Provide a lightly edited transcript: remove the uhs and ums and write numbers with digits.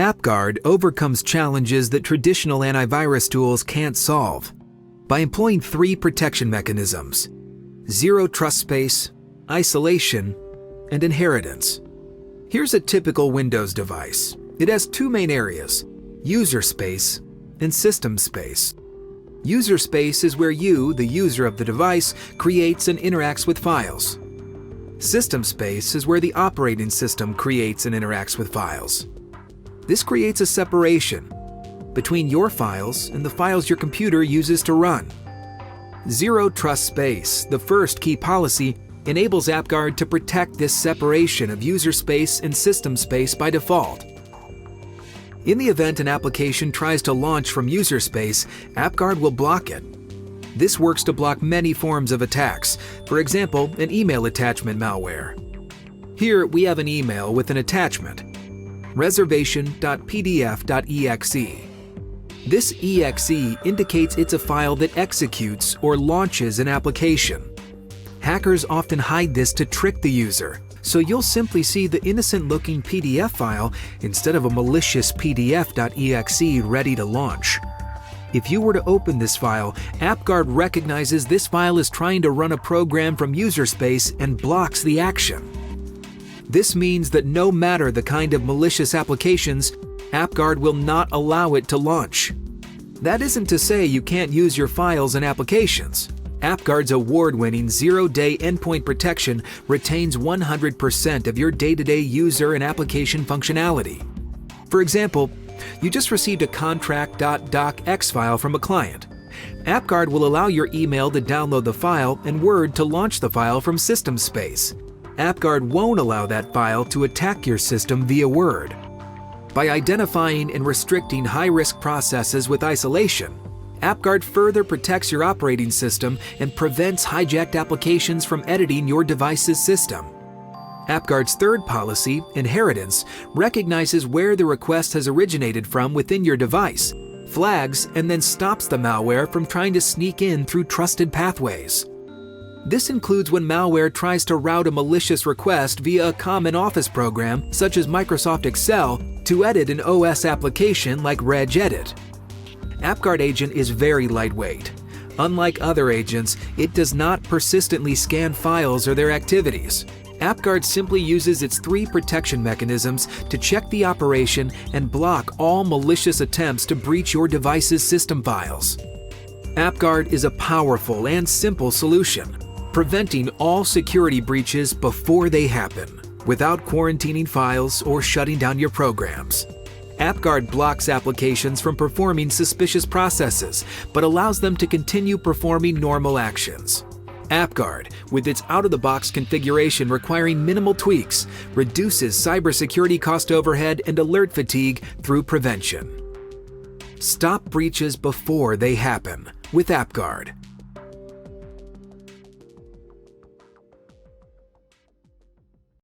AppGuard overcomes challenges that traditional antivirus tools can't solve by employing 3 protection mechanisms: zero trust space, isolation, and inheritance. Here's a typical Windows device. It has 2 main areas: user space and system space. User space is where you, the user of the device, creates and interacts with files. System space is where the operating system creates and interacts with files. This creates a separation between your files and the files your computer uses to run. Zero trust space, the first key policy, enables AppGuard to protect this separation of user space and system space by default. In the event an application tries to launch from user space, AppGuard will block it. This works to block many forms of attacks, for example, an email attachment malware. Here we have an email with an attachment, reservation.pdf.exe. This exe indicates it's a file that executes or launches an application. Hackers often hide this to trick the user, so you'll simply see the innocent-looking PDF file instead of a malicious pdf.exe ready to launch. If you were to open this file, AppGuard recognizes this file is trying to run a program from user space and blocks the action. This means that no matter the kind of malicious applications, AppGuard will not allow it to launch. That isn't to say you can't use your files and applications. AppGuard's award-winning zero-day endpoint protection retains 100% of your day-to-day user and application functionality. For example, you just received a contract.docx file from a client. AppGuard will allow your email to download the file and Word to launch the file from system space. AppGuard won't allow that file to attack your system via Word. By identifying and restricting high-risk processes with isolation, AppGuard further protects your operating system and prevents hijacked applications from editing your device's system. AppGuard's third policy, inheritance, recognizes where the request has originated from within your device, flags, and then stops the malware from trying to sneak in through trusted pathways. This includes when malware tries to route a malicious request via a common Office program, such as Microsoft Excel, to edit an OS application like regedit. AppGuard Agent is very lightweight. Unlike other agents, it does not persistently scan files or their activities. AppGuard simply uses its 3 protection mechanisms to check the operation and block all malicious attempts to breach your device's system files. AppGuard is a powerful and simple solution, preventing all security breaches before they happen, without quarantining files or shutting down your programs. AppGuard blocks applications from performing suspicious processes, but allows them to continue performing normal actions. AppGuard, with its out-of-the-box configuration requiring minimal tweaks, reduces cybersecurity cost overhead and alert fatigue through prevention. Stop breaches before they happen with AppGuard.